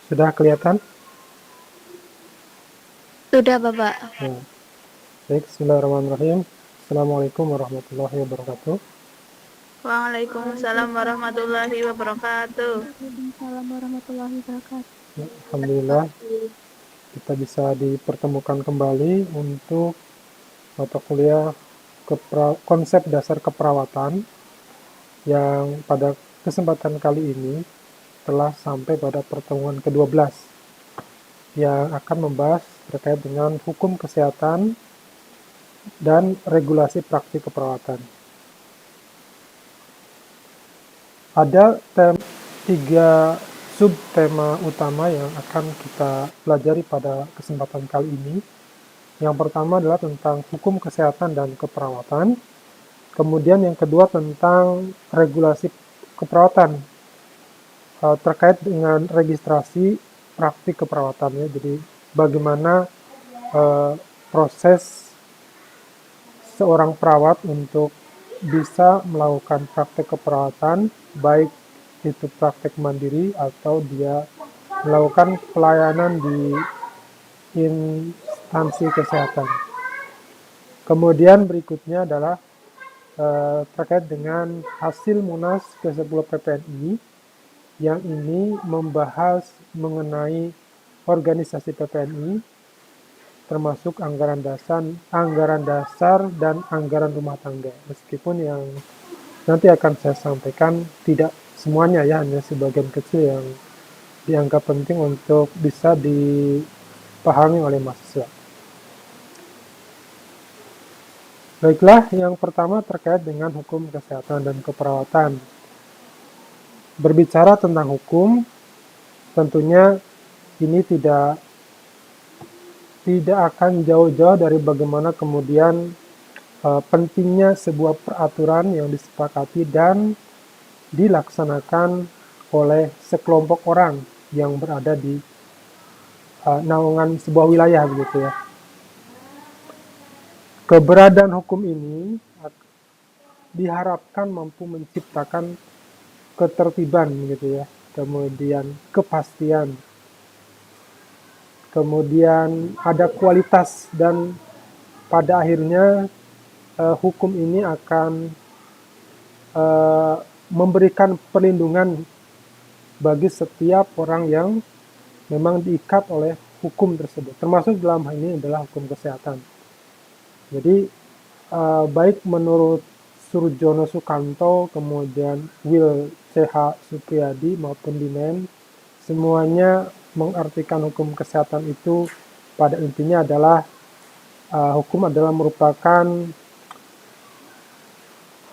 Sudah kelihatan? Sudah, Bapak. Ya. Baik, bismillahirrahmanirrahim. Assalamualaikum warahmatullahi wabarakatuh. Waalaikumsalam warahmatullahi wabarakatuh. Waalaikumsalam warahmatullahi wabarakatuh. Ya, Alhamdulillah kita bisa dipertemukan kembali untuk mata kuliah konsep dasar keperawatan yang pada kesempatan kali ini telah sampai pada pertemuan ke-12 yang akan membahas terkait dengan hukum kesehatan dan regulasi praktik keperawatan. Ada tiga subtema utama yang akan kita pelajari pada kesempatan kali ini. Yang pertama adalah tentang hukum kesehatan dan keperawatan. Kemudian yang kedua tentang regulasi keperawatan terkait dengan registrasi praktik keperawatannya. Jadi bagaimana proses seorang perawat untuk bisa melakukan praktek keperawatan, baik itu praktek mandiri atau dia melakukan pelayanan di instansi kesehatan. Kemudian berikutnya adalah terkait dengan hasil Munas ke-10 PPNI yang ini membahas mengenai organisasi PPNI termasuk anggaran dasar dan anggaran rumah tangga. Meskipun yang nanti akan saya sampaikan tidak semuanya ya, hanya sebagian kecil yang dianggap penting untuk bisa dipahami oleh mahasiswa. Baiklah, yang pertama terkait dengan hukum kesehatan dan keperawatan. Berbicara tentang hukum, tentunya ini tidak akan jauh-jauh dari bagaimana kemudian pentingnya sebuah peraturan yang disepakati dan dilaksanakan oleh sekelompok orang yang berada di naungan sebuah wilayah begitu ya. Keberadaan hukum ini diharapkan mampu menciptakan ketertiban gitu ya, kemudian kepastian, kemudian ada kualitas dan pada akhirnya hukum ini akan memberikan perlindungan bagi setiap orang yang memang diikat oleh hukum tersebut, termasuk dalam hal ini adalah hukum kesehatan. Jadi baik menurut Surjono Sukanto, kemudian Will C.H. Supriyadi maupun Dimen, semuanya mengartikan hukum kesehatan itu pada intinya adalah hukum adalah merupakan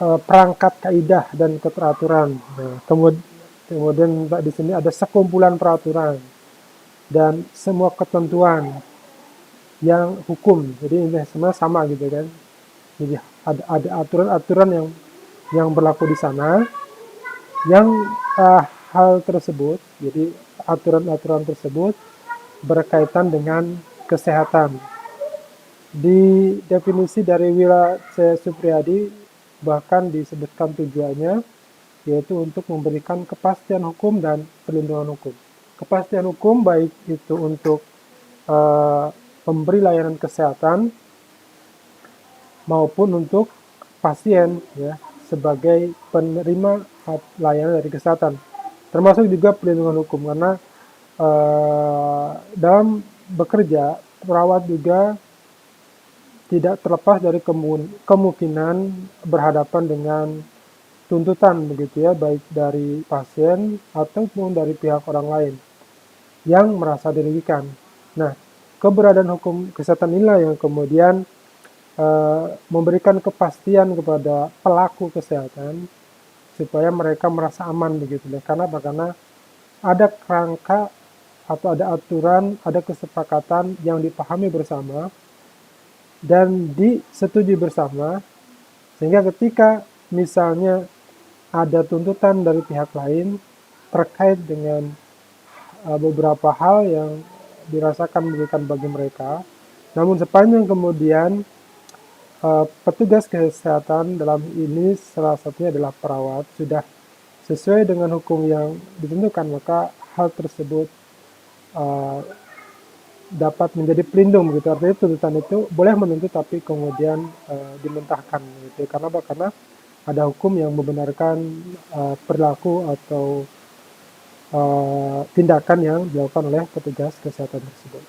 perangkat kaidah dan keteraturan. Nah, kemudian di sini ada sekumpulan peraturan dan semua ketentuan yang hukum. Jadi ini semua sama gitu kan. Jadi ada aturan-aturan yang berlaku di sana yang hal tersebut. Jadi aturan-aturan tersebut berkaitan dengan kesehatan. Di definisi dari Wila C. Supriyadi bahkan disebutkan tujuannya yaitu untuk memberikan kepastian hukum dan perlindungan hukum. Kepastian hukum baik itu untuk pemberi layanan kesehatan maupun untuk pasien ya sebagai penerima layanan dari kesehatan, termasuk juga perlindungan hukum karena dalam bekerja perawat juga tidak terlepas dari kemungkinan berhadapan dengan tuntutan begitu ya, baik dari pasien ataupun dari pihak orang lain yang merasa dirugikan. Nah, keberadaan hukum kesehatan inilah yang kemudian memberikan kepastian kepada pelaku kesehatan supaya mereka merasa aman begitu ya. Karena apa? Karena ada kerangka atau ada aturan, ada kesepakatan yang dipahami bersama dan disetujui bersama, sehingga ketika misalnya ada tuntutan dari pihak lain terkait dengan beberapa hal yang dirasakan merugikan bagi mereka, namun sepanjang kemudian petugas kesehatan dalam ini salah satunya adalah perawat sudah sesuai dengan hukum yang ditentukan, maka hal tersebut uh, dapat menjadi pelindung gitu. Artinya tuntutan itu boleh menuntut tapi kemudian dimentahkan gitu. Karena apa? Karena ada hukum yang membenarkan perilaku atau tindakan yang dilakukan oleh petugas kesehatan tersebut.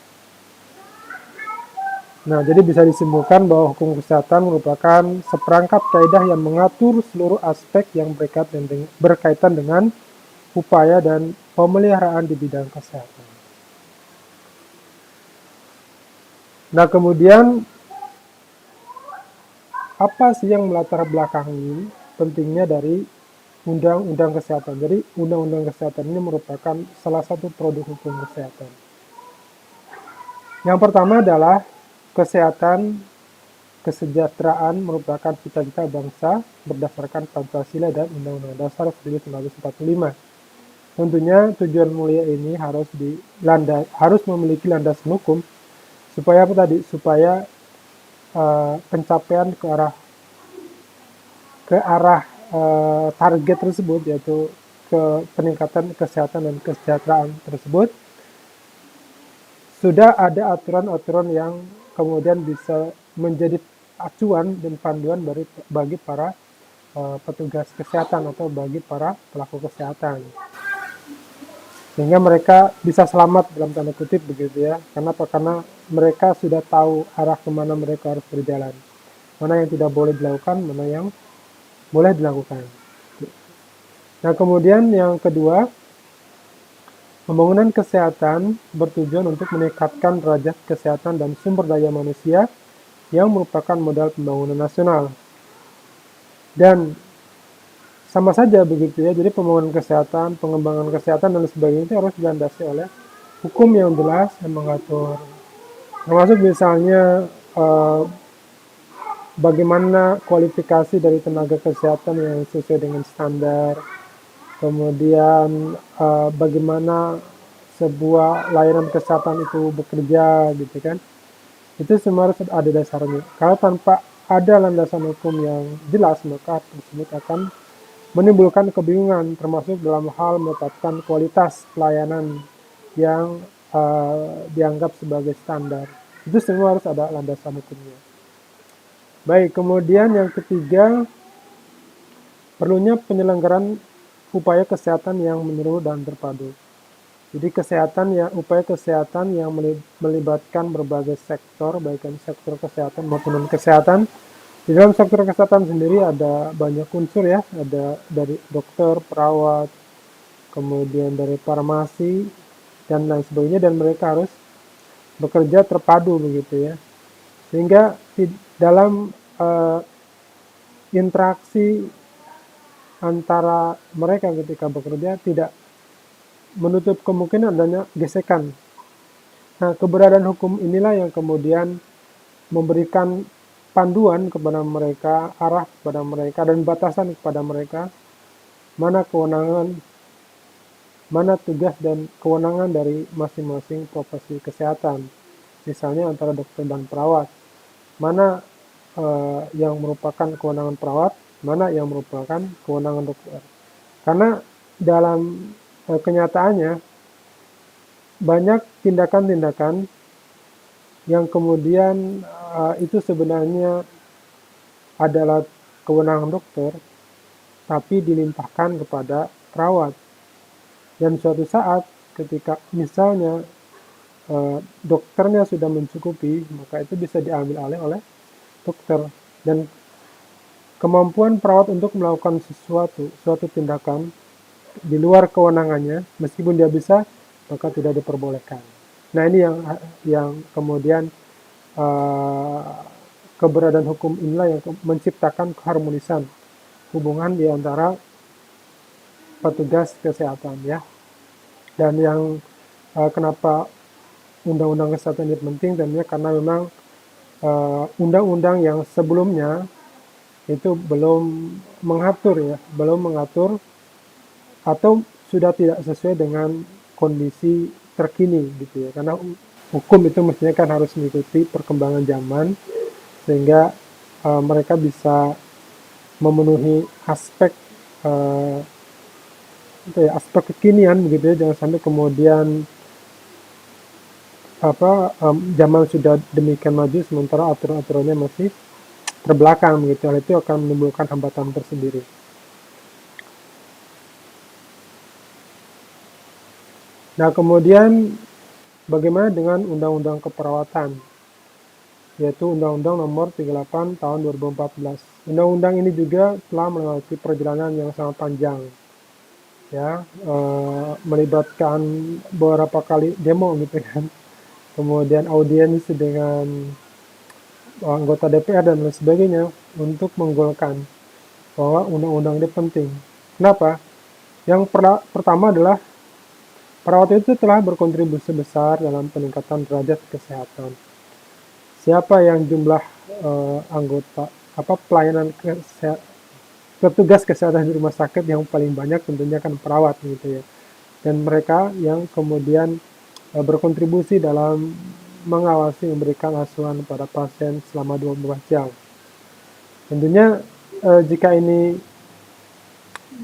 Nah, jadi bisa disimpulkan bahwa hukum kesehatan merupakan seperangkat kaidah yang mengatur seluruh aspek yang berkaitan dengan upaya dan pemeliharaan di bidang kesehatan. Nah, kemudian apa sih yang melatar belakangi pentingnya dari Undang-Undang Kesehatan? Jadi, Undang-Undang Kesehatan ini merupakan salah satu produk hukum kesehatan. Yang pertama adalah kesehatan, kesejahteraan merupakan cita-cita bangsa berdasarkan Pancasila dan Undang-Undang Dasar 1945. Tentunya tujuan mulia ini harus memiliki landasan hukum supaya apa tadi? Supaya pencapaian ke arah target tersebut, yaitu ke peningkatan kesehatan dan kesejahteraan tersebut, sudah ada aturan-aturan yang kemudian bisa menjadi acuan dan panduan bagi para petugas kesehatan atau bagi para pelaku kesehatan, sehingga mereka bisa selamat dalam tanda kutip begitu ya. Kenapa? Karena mereka sudah tahu arah kemana mereka harus berjalan, mana yang tidak boleh dilakukan, mana yang boleh dilakukan. Nah, kemudian yang kedua, pembangunan kesehatan bertujuan untuk meningkatkan derajat kesehatan dan sumber daya manusia yang merupakan modal pembangunan nasional. Dan sama saja begitu ya, jadi pembangunan kesehatan, pengembangan kesehatan dan sebagainya itu harus dilandasi oleh hukum yang jelas yang mengatur. Termasuk misalnya bagaimana kualifikasi dari tenaga kesehatan yang sesuai dengan standar, kemudian bagaimana sebuah layanan kesehatan itu bekerja gitu kan. Itu semua harus ada dasarnya. Kalau tanpa ada landasan hukum yang jelas, maka tersebut akan menimbulkan kebingungan, termasuk dalam hal menetapkan kualitas pelayanan yang dianggap sebagai standar. Itu semua harus ada landasan hukumnya. Baik, kemudian yang ketiga, perlunya penyelenggaraan upaya kesehatan yang menyeluruh dan terpadu. Jadi upaya kesehatan yang melibatkan berbagai sektor, baik sektor kesehatan maupun non-kesehatan. Di dalam sektor kesehatan sendiri ada banyak unsur ya, ada dari dokter, perawat, kemudian dari farmasi, dan lain sebagainya, dan mereka harus bekerja terpadu begitu ya. Sehingga dalam interaksi antara mereka ketika bekerja tidak menutup kemungkinan adanya gesekan. Nah, keberadaan hukum inilah yang kemudian memberikan panduan kepada mereka, arah kepada mereka, dan batasan kepada mereka, mana kewenangan, mana tugas dan kewenangan dari masing-masing profesi kesehatan. Misalnya antara dokter dan perawat, mana yang merupakan kewenangan perawat, mana yang merupakan kewenangan dokter. Karena dalam kenyataannya banyak tindakan-tindakan yang kemudian itu sebenarnya adalah kewenangan dokter, tapi dilimpahkan kepada perawat. Dan suatu saat ketika misalnya dokternya sudah mencukupi, maka itu bisa diambil alih oleh dokter. Dan kemampuan perawat untuk melakukan suatu tindakan di luar kewenangannya, meskipun dia bisa, maka tidak diperbolehkan. Nah, ini yang kemudian keberadaan hukum inilah yang menciptakan keharmonisan hubungan di antara petugas kesehatan ya. Dan yang kenapa undang-undang kesehatan ini penting tentunya karena memang undang-undang yang sebelumnya itu belum mengatur atau sudah tidak sesuai dengan kondisi terkini gitu ya. Karena hukum itu mestinya kan harus mengikuti perkembangan zaman sehingga mereka bisa memenuhi aspek aspek kekinian begitu ya. Jangan sampai kemudian zaman sudah demikian maju sementara aturan-aturannya masih terbelakang begitu. Hal itu akan menimbulkan hambatan tersendiri. Nah, kemudian bagaimana dengan undang-undang keperawatan, yaitu Undang-Undang Nomor 38 Tahun 2014. Undang-undang ini juga telah melewati perjalanan yang sangat panjang, ya, melibatkan beberapa kali demo gitu kan, kemudian audiens dengan anggota DPR dan lain sebagainya untuk menggolkan bahwa undang-undang ini penting. Kenapa? Yang pertama adalah perawat itu telah berkontribusi besar dalam peningkatan derajat kesehatan. Siapa yang jumlah anggota pelayanan petugas kesehatan di rumah sakit yang paling banyak tentunya kan perawat gitu ya. Dan mereka yang kemudian berkontribusi dalam mengawasi memberikan asuhan pada pasien selama 24 jam. Tentunya jika ini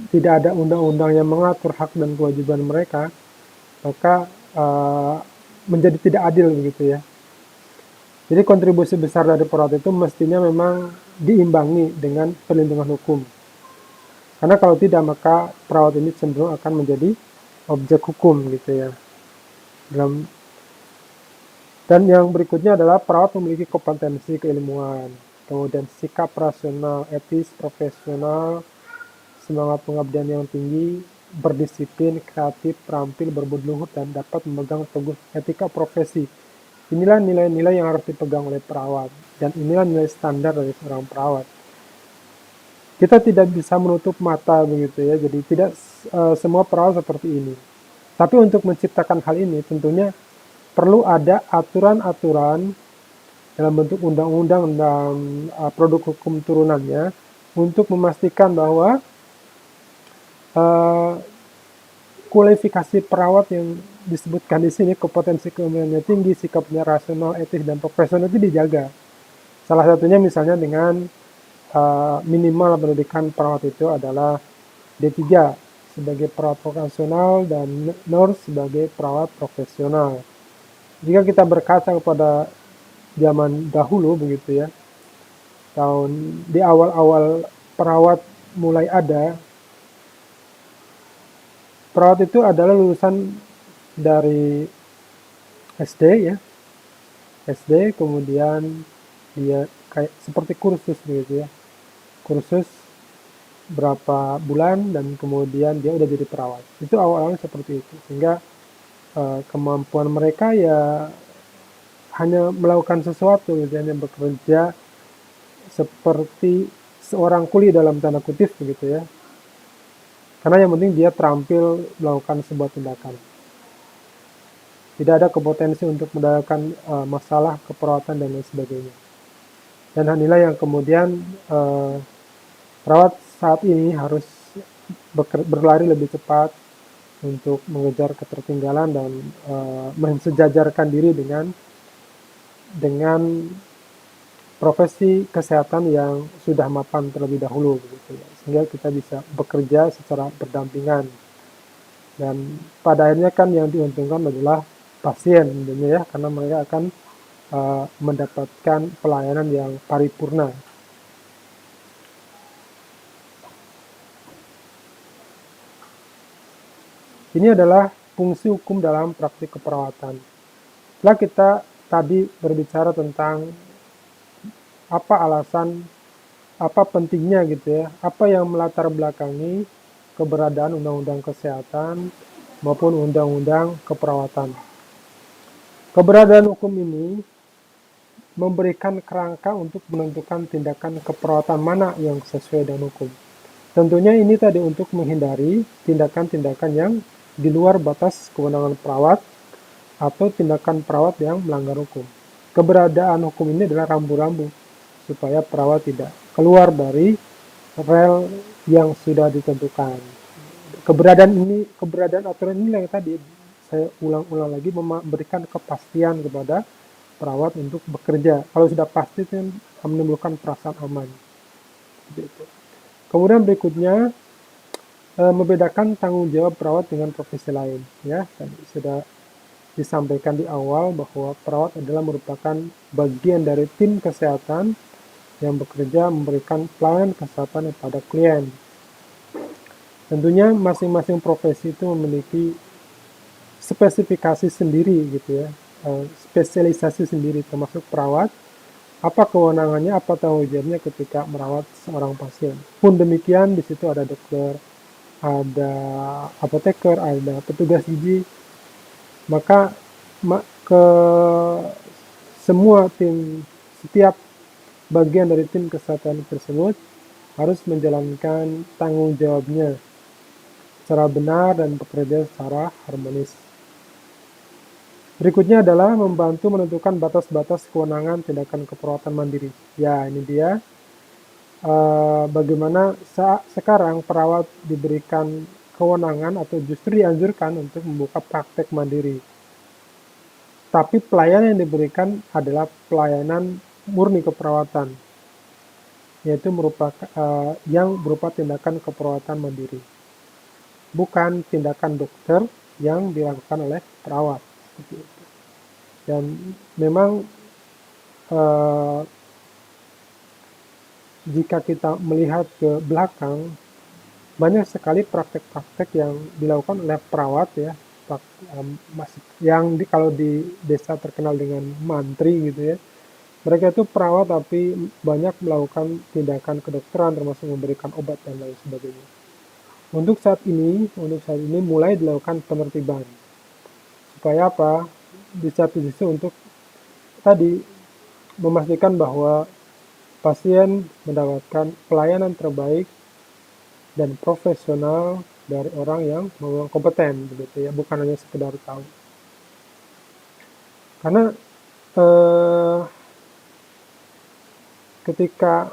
tidak ada undang-undang yang mengatur hak dan kewajiban mereka, maka menjadi tidak adil begitu ya. Jadi kontribusi besar dari perawat itu mestinya memang diimbangi dengan perlindungan hukum. Karena kalau tidak maka perawat ini cenderung akan menjadi objek hukum gitu ya. Dan yang berikutnya adalah perawat memiliki kompetensi keilmuan, kemudian sikap rasional, etis, profesional, semangat pengabdian yang tinggi, berdisiplin, kreatif, terampil, berbudi luhur, dan dapat memegang teguh etika profesi. Inilah nilai-nilai yang harus dipegang oleh perawat, dan inilah nilai standar dari seorang perawat. Kita tidak bisa menutup mata begitu ya, jadi tidak semua perawat seperti ini. Tapi untuk menciptakan hal ini tentunya perlu ada aturan-aturan dalam bentuk undang-undang dan produk hukum turunannya untuk memastikan bahwa kualifikasi perawat yang disebutkan di sini, kompetensi keilmuannya tinggi, sikapnya rasional, etis, dan profesional itu dijaga. Salah satunya misalnya dengan minimal pendidikan perawat itu adalah D3 sebagai perawat vokasional dan nurse sebagai perawat profesional. Jika kita berkaca kepada zaman dahulu begitu ya, di awal-awal perawat mulai ada, perawat itu adalah lulusan dari SD ya, SD kemudian dia kayak seperti kursus begitu ya, kursus berapa bulan dan kemudian dia udah jadi perawat. Itu awal-awalnya seperti itu, sehingga kemampuan mereka ya hanya melakukan sesuatu gitu, hanya bekerja seperti seorang kuli dalam tanda kutip begitu ya, karena yang penting dia terampil melakukan sebuah tindakan. Tidak ada kompetensi untuk mendapatkan masalah keperawatan dan lain sebagainya. Dan inilah yang kemudian perawat saat ini harus berlari lebih cepat untuk mengejar ketertinggalan dan mensejajarkan diri dengan profesi kesehatan yang sudah mapan terlebih dahulu begitu ya. Sehingga kita bisa bekerja secara berdampingan. Dan pada akhirnya kan yang diuntungkan adalah pasien tentunya ya, karena mereka akan mendapatkan pelayanan yang paripurna. Ini adalah fungsi hukum dalam praktik keperawatan. Setelah kita tadi berbicara tentang apa alasan, apa pentingnya gitu ya, apa yang melatar belakangi keberadaan undang-undang kesehatan maupun undang-undang keperawatan. Keberadaan hukum ini memberikan kerangka untuk menentukan tindakan keperawatan mana yang sesuai dengan hukum. Tentunya ini tadi untuk menghindari tindakan-tindakan yang di luar batas kewenangan perawat atau tindakan perawat yang melanggar hukum. Keberadaan hukum ini adalah rambu-rambu supaya perawat tidak keluar dari rel yang sudah ditentukan. Keberadaan aturan ini yang tadi saya ulang-ulang lagi, memberikan kepastian kepada perawat untuk bekerja. Kalau sudah pasti itu menimbulkan perasaan aman. Kemudian berikutnya membedakan tanggung jawab perawat dengan profesi lain. Ya, tadi sudah disampaikan di awal bahwa perawat adalah merupakan bagian dari tim kesehatan yang bekerja memberikan pelayanan kesehatan kepada klien. Tentunya masing-masing profesi itu memiliki spesifikasi sendiri gitu ya, spesialisasi sendiri termasuk perawat, apa kewenangannya, apa tanggung jawabnya ketika merawat seorang pasien. Pun demikian di situ ada dokter, ada apoteker, ada petugas gizi, maka ke semua tim, setiap bagian dari tim kesehatan tersebut harus menjalankan tanggung jawabnya secara benar dan bekerja secara harmonis. Berikutnya adalah membantu menentukan batas-batas kewenangan tindakan keperawatan mandiri. Ya, ini dia. Bagaimana sekarang perawat diberikan kewenangan atau justru dianjurkan untuk membuka praktek mandiri. Tapi pelayanan yang diberikan adalah pelayanan murni keperawatan, yaitu yang berupa tindakan keperawatan mandiri, bukan tindakan dokter yang dilakukan oleh perawat. Seperti itu. Dan memang jika kita melihat ke belakang, banyak sekali praktek-praktek yang dilakukan oleh perawat ya, yang kalau di desa terkenal dengan mantri gitu ya. Mereka itu perawat tapi banyak melakukan tindakan kedokteran termasuk memberikan obat dan lain sebagainya. Untuk saat ini mulai dilakukan penertiban. Supaya apa? Di satu sisi untuk tadi memastikan bahwa pasien mendapatkan pelayanan terbaik dan profesional dari orang yang memang kompeten, begitu ya, bukan hanya sekedar tahu. Karena ketika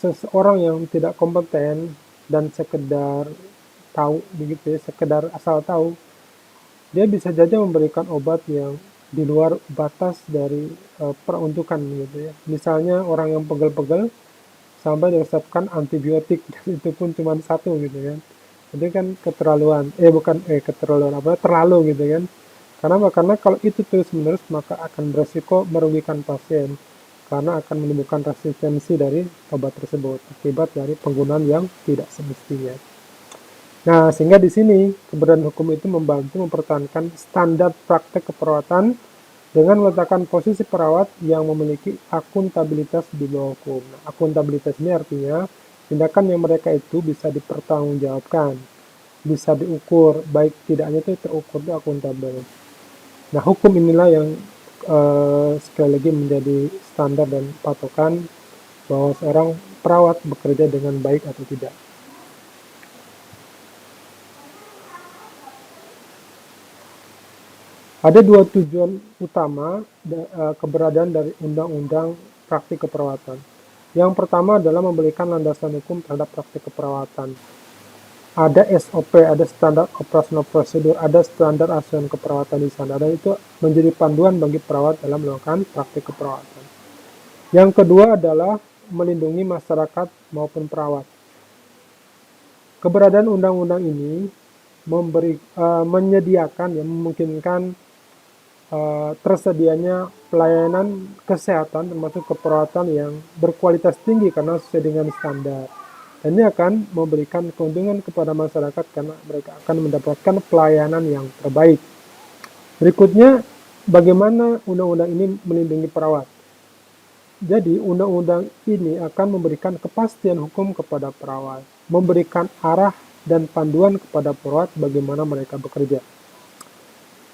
seseorang yang tidak kompeten dan sekedar tahu, begitu ya, sekedar asal tahu, dia bisa saja memberikan obat yang di luar batas dari peruntukan gitu ya. Misalnya orang yang pegel-pegel sampai diresepkan antibiotik dan itu pun cuma satu gitu kan. Itu kan keterlaluan. Terlalu gitu kan. Karena kalau itu terus-menerus maka akan beresiko merugikan pasien karena akan menimbulkan resistensi dari obat tersebut akibat dari penggunaan yang tidak semestinya. Nah, sehingga di sini keberadaan hukum itu membantu mempertahankan standar praktek keperawatan dengan meletakkan posisi perawat yang memiliki akuntabilitas di bawah hukum. Nah, akuntabilitas ini artinya tindakan yang mereka itu bisa dipertanggungjawabkan, bisa diukur, baik tidaknya itu terukur itu akuntabel. Nah, hukum inilah yang sekali lagi menjadi standar dan patokan bahwa seorang perawat bekerja dengan baik atau tidak. Ada dua tujuan utama keberadaan dari Undang-Undang Praktik Keperawatan. Yang pertama adalah memberikan landasan hukum terhadap praktik keperawatan. Ada SOP, ada standar operasional prosedur, ada standar asuhan keperawatan di sana. Dan itu menjadi panduan bagi perawat dalam melakukan praktik keperawatan. Yang kedua adalah melindungi masyarakat maupun perawat. Keberadaan undang-undang ini menyediakan, memungkinkan tersedianya pelayanan kesehatan termasuk keperawatan yang berkualitas tinggi karena sesuai dengan standar. Dan ini akan memberikan keuntungan kepada masyarakat karena mereka akan mendapatkan pelayanan yang terbaik. Berikutnya, bagaimana undang-undang ini melindungi perawat? Jadi, undang-undang ini akan memberikan kepastian hukum kepada perawat, memberikan arah dan panduan kepada perawat bagaimana mereka bekerja.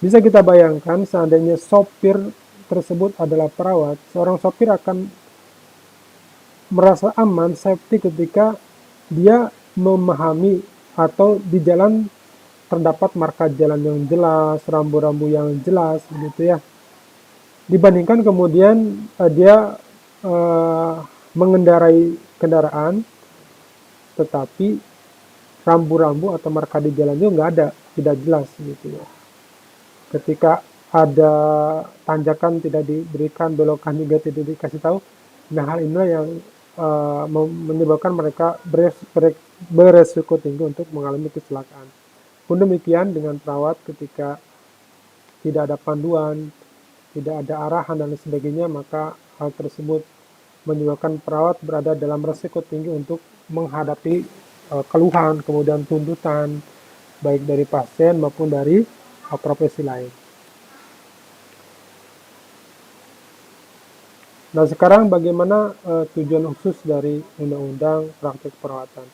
Bisa kita bayangkan seandainya sopir tersebut adalah perawat, seorang sopir akan merasa aman, safety ketika dia memahami atau di jalan terdapat marka jalan yang jelas, rambu-rambu yang jelas, gitu ya. Dibandingkan kemudian dia mengendarai kendaraan, tetapi rambu-rambu atau marka di jalan itu nggak ada, tidak jelas, gitu ya. Ketika ada tanjakan tidak diberikan, belokan juga tidak dikasih tahu. Nah, hal inilah yang menyebabkan mereka beresiko tinggi untuk mengalami kecelakaan. Pun demikian dengan perawat ketika tidak ada panduan, tidak ada arahan dan lain sebagainya, maka hal tersebut menyebabkan perawat berada dalam resiko tinggi untuk menghadapi keluhan, kemudian tuntutan, baik dari pasien maupun dari profesi lain. Nah, sekarang bagaimana tujuan khusus dari Undang-Undang Praktik Keperawatan?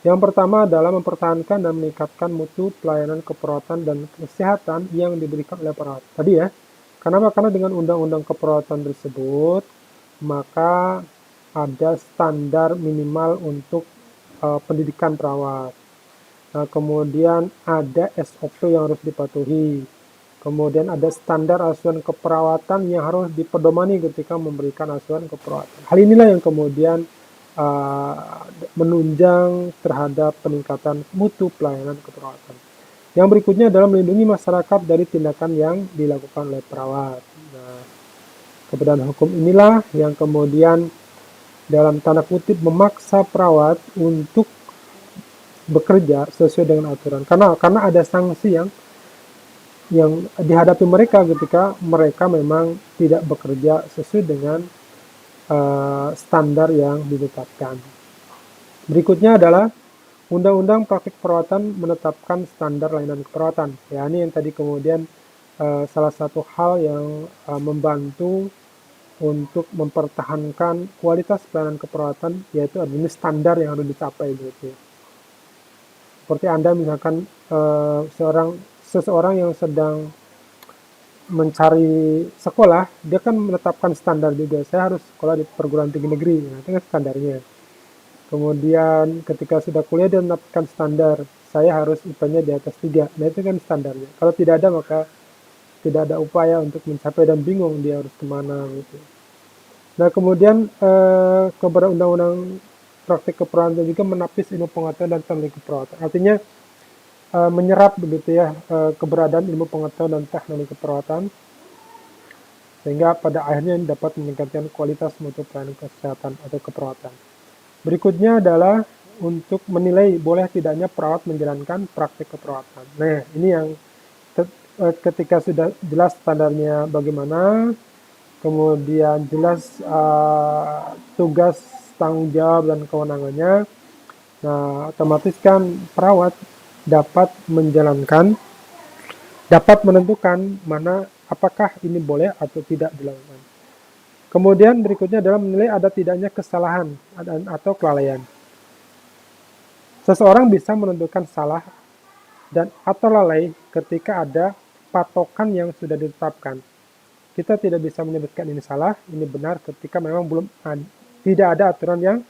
Yang pertama adalah mempertahankan dan meningkatkan mutu pelayanan keperawatan dan kesehatan yang diberikan oleh perawat. Tadi ya, kenapa? Karena dengan Undang-Undang Keperawatan tersebut, maka ada standar minimal untuk pendidikan perawat. Nah, kemudian ada SOP yang harus dipatuhi. Kemudian ada standar asuhan keperawatan yang harus dipedomani ketika memberikan asuhan keperawatan. Hal inilah yang kemudian menunjang terhadap peningkatan mutu pelayanan keperawatan. Yang berikutnya adalah melindungi masyarakat dari tindakan yang dilakukan oleh perawat. Nah, kebenaran hukum inilah yang kemudian dalam tanda kutip memaksa perawat untuk bekerja sesuai dengan aturan. Karena ada sanksi yang dihadapi mereka ketika mereka memang tidak bekerja sesuai dengan standar yang ditetapkan. Berikutnya adalah Undang-Undang Praktik Keperawatan menetapkan standar layanan keperawatan. Ya, ini yang tadi kemudian salah satu hal yang membantu untuk mempertahankan kualitas pelayanan keperawatan, yaitu adanya standar yang harus dicapai gitu. Seperti Anda misalkan seseorang yang sedang mencari sekolah, dia kan menetapkan standar juga. Saya harus sekolah di perguruan tinggi negeri, nah, itu kan standarnya. Kemudian ketika sudah kuliah dia menetapkan standar, saya harus IP-nya di atas 3. Nah, itu kan standarnya. Kalau tidak ada, maka tidak ada upaya untuk mencapai dan bingung dia harus kemana gitu. Nah, kemudian kepada Undang-Undang Praktik Keperawatan juga menapis ilmu pengetahuan dan teknik keperawatan. Artinya menyerap begitu ya keberadaan ilmu pengetahuan dan teknik keperawatan, sehingga pada akhirnya dapat meningkatkan kualitas mutu pelayanan kesehatan atau keperawatan. Berikutnya adalah untuk menilai boleh tidaknya perawat menjalankan praktik keperawatan. Nah, ini yang ketika sudah jelas standarnya bagaimana, kemudian jelas tugas, tanggung jawab, dan kewenangannya, nah otomatis kan perawat dapat menentukan mana apakah ini boleh atau tidak dilakukan. Kemudian berikutnya adalah menilai ada tidaknya kesalahan atau kelalaian. Seseorang bisa menentukan salah dan atau lalai ketika ada patokan yang sudah ditetapkan. Kita tidak bisa menyebutkan ini salah, ini benar ketika memang tidak ada aturan yang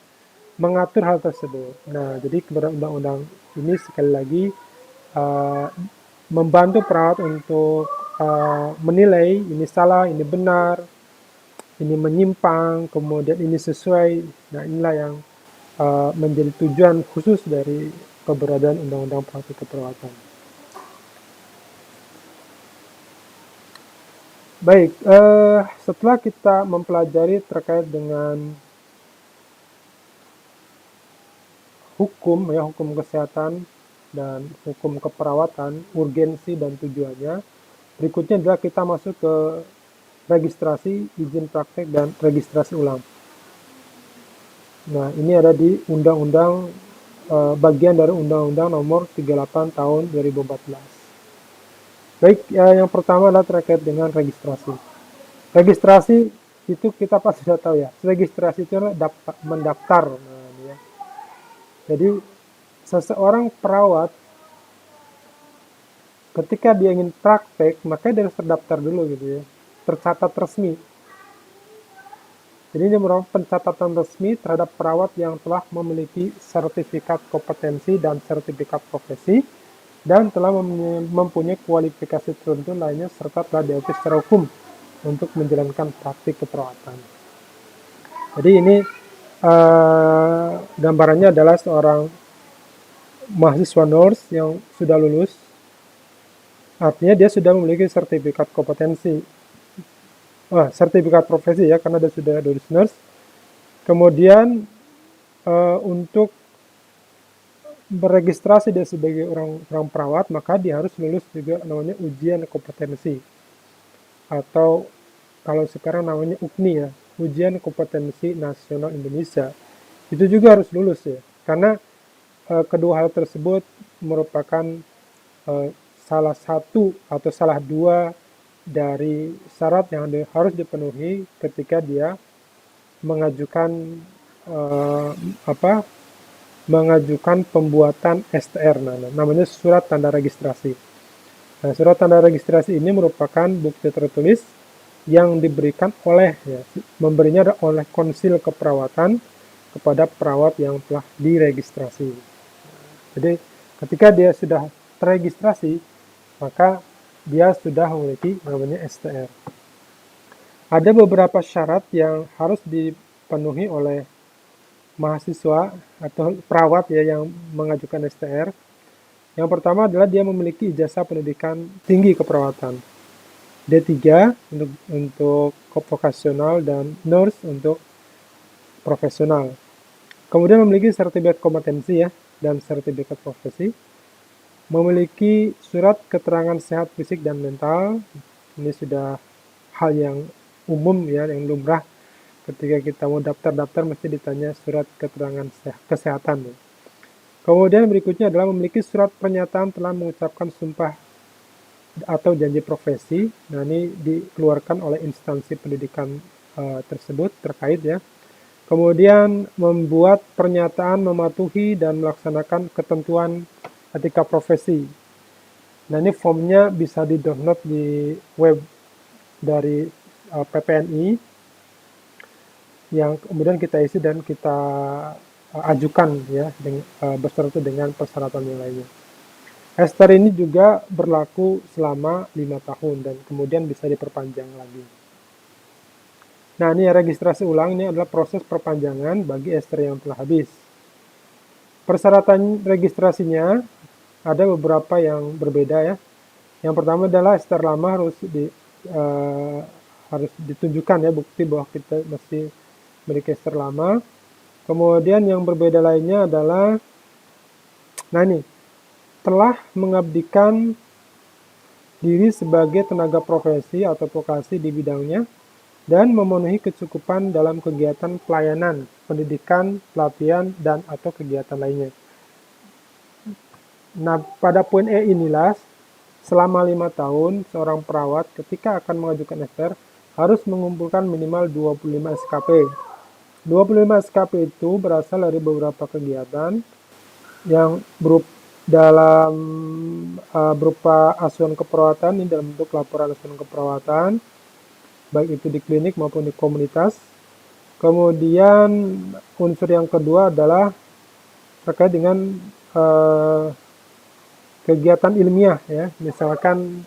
mengatur hal tersebut. Nah, jadi keberadaan undang-undang ini sekali lagi membantu perawat untuk menilai ini salah, ini benar, ini menyimpang, kemudian ini sesuai. Nah, inilah yang menjadi tujuan khusus dari keberadaan Undang-Undang Praktik Keperawatan. Baik, setelah kita mempelajari terkait dengan hukum kesehatan dan hukum keperawatan, urgensi dan tujuannya, berikutnya adalah kita masuk ke registrasi, izin praktek, dan registrasi ulang. Nah, ini ada di Undang-Undang bagian dari Undang-Undang Nomor 38 Tahun 2014. Baik, yang pertama adalah terkait dengan registrasi. Registrasi itu kita pasti sudah tahu ya. Registrasi itu adalah mendaftar. Nah, ya. Jadi seseorang perawat ketika dia ingin praktek, maka dia harus terdaftar dulu gitu ya, tercatat resmi. Jadi ini merupakan pencatatan resmi terhadap perawat yang telah memiliki sertifikat kompetensi dan sertifikat profesi dan telah mempunyai kualifikasi tertentu lainnya serta telah diakui secara hukum untuk menjalankan praktik keperawatan. Jadi ini gambarannya adalah seorang mahasiswa nurse yang sudah lulus, artinya dia sudah memiliki sertifikat kompetensi, sertifikat profesi ya, karena dia sudah lulus nurse. Kemudian untuk beregistrasi dia sebagai orang perawat, maka dia harus lulus juga namanya ujian kompetensi, atau kalau sekarang namanya UKNI ya, Ujian Kompetensi Nasional Indonesia. Itu juga harus lulus ya, karena kedua hal tersebut merupakan salah satu atau salah dua dari syarat yang harus dipenuhi ketika dia mengajukan mengajukan pembuatan STR, namanya surat tanda registrasi. Nah, surat tanda registrasi ini merupakan bukti tertulis yang diberikan memberinya oleh konsil keperawatan kepada perawat yang telah diregistrasi. Jadi, ketika dia sudah terregistrasi, maka dia sudah memiliki namanya STR. Ada beberapa syarat yang harus dipenuhi oleh mahasiswa atau perawat ya yang mengajukan STR. Yang pertama adalah dia memiliki ijazah pendidikan tinggi keperawatan. D3 untuk vokasional dan nurse untuk profesional. Kemudian memiliki sertifikat kompetensi ya dan sertifikat profesi. Memiliki surat keterangan sehat fisik dan mental. Ini sudah hal yang umum ya, yang lumrah. Ketika kita mau daftar mesti ditanya surat keterangan kesehatan. Ya. Kemudian berikutnya adalah memiliki surat pernyataan telah mengucapkan sumpah atau janji profesi. Nah, ini dikeluarkan oleh instansi pendidikan tersebut terkait ya. Kemudian membuat pernyataan mematuhi dan melaksanakan ketentuan etika profesi. Nah, ini formnya bisa di-download di web dari PPNI yang kemudian kita isi dan kita ajukan ya beserta dengan persyaratan yang lainnya. STR ini juga berlaku selama 5 tahun dan kemudian bisa diperpanjang lagi. Nah, ini registrasi ulang, ini adalah proses perpanjangan bagi STR yang telah habis. Persyaratan registrasinya ada beberapa yang berbeda ya. Yang pertama adalah STR lama harus ditunjukkan ya bukti bahwa kita masih memiliki STR lama. Kemudian yang berbeda lainnya adalah, nah ini, telah mengabdikan diri sebagai tenaga profesi atau vokasi di bidangnya dan memenuhi kecukupan dalam kegiatan pelayanan, pendidikan, pelatihan, dan atau kegiatan lainnya. Nah, pada poin E inilah, selama 5 tahun, seorang perawat ketika akan mengajukan STR harus mengumpulkan minimal 25 SKP. 25 SKP itu berasal dari beberapa kegiatan yang berupa asuhan keperawatan, ini dalam bentuk laporan asuhan keperawatan, baik itu di klinik maupun di komunitas. Kemudian unsur yang kedua adalah terkait dengan kegiatan ilmiah ya, misalkan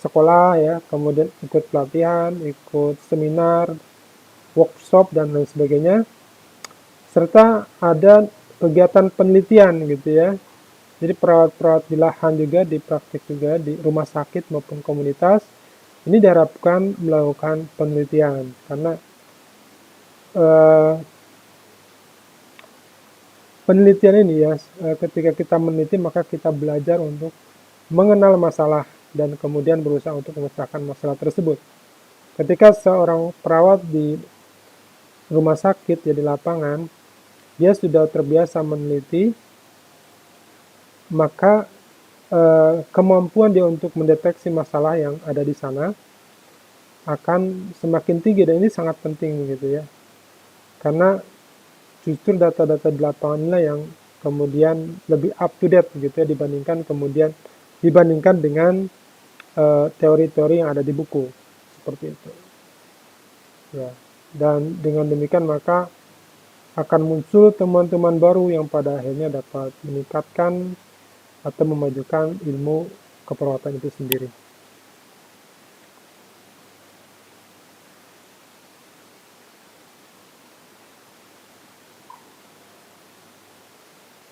sekolah ya, kemudian ikut pelatihan, ikut seminar, workshop dan lain sebagainya, serta ada kegiatan penelitian gitu ya. Jadi perawat-perawat di lahan juga, di praktik juga, di rumah sakit maupun komunitas, ini diharapkan melakukan penelitian karena penelitian ini ya, ketika kita meneliti maka kita belajar untuk mengenal masalah dan kemudian berusaha untuk memecahkan masalah tersebut. Ketika seorang perawat di rumah sakit ya di lapangan, dia sudah terbiasa meneliti, maka kemampuan dia untuk mendeteksi masalah yang ada di sana akan semakin tinggi, dan ini sangat penting gitu ya. Karena justru data-data di lapangan inilah yang kemudian lebih up to date gitu ya dibandingkan dengan teori-teori yang ada di buku seperti itu. Ya. Dan dengan demikian maka akan muncul teman-teman baru yang pada akhirnya dapat meningkatkan atau memajukan ilmu keperawatan itu sendiri.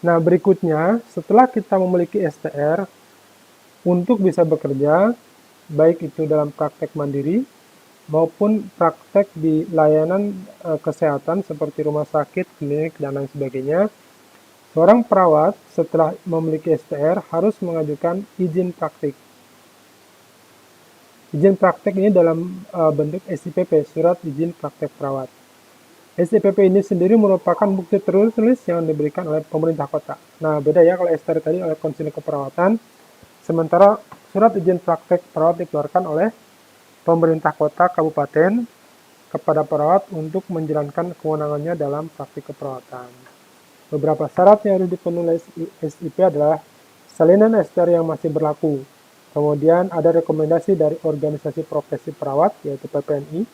Nah, berikutnya setelah kita memiliki STR, untuk bisa bekerja, baik itu dalam praktek mandiri maupun praktek di layanan kesehatan seperti rumah sakit, klinik, dan lain sebagainya, Seorang perawat setelah memiliki STR harus mengajukan izin praktik. Izin praktek ini dalam bentuk SIPP, Surat Izin Praktek Perawat. SIPP ini sendiri merupakan bukti tertulis yang diberikan oleh pemerintah kota. Nah, beda ya kalau STR tadi oleh Konsil Keperawatan, sementara surat izin praktek perawat dikeluarkan oleh pemerintah kota kabupaten kepada perawat untuk menjalankan kewenangannya dalam praktik keperawatan. Beberapa syarat yang harus dipenuhi SIP adalah salinan STR yang masih berlaku. Kemudian ada rekomendasi dari organisasi profesi perawat, yaitu PPNI.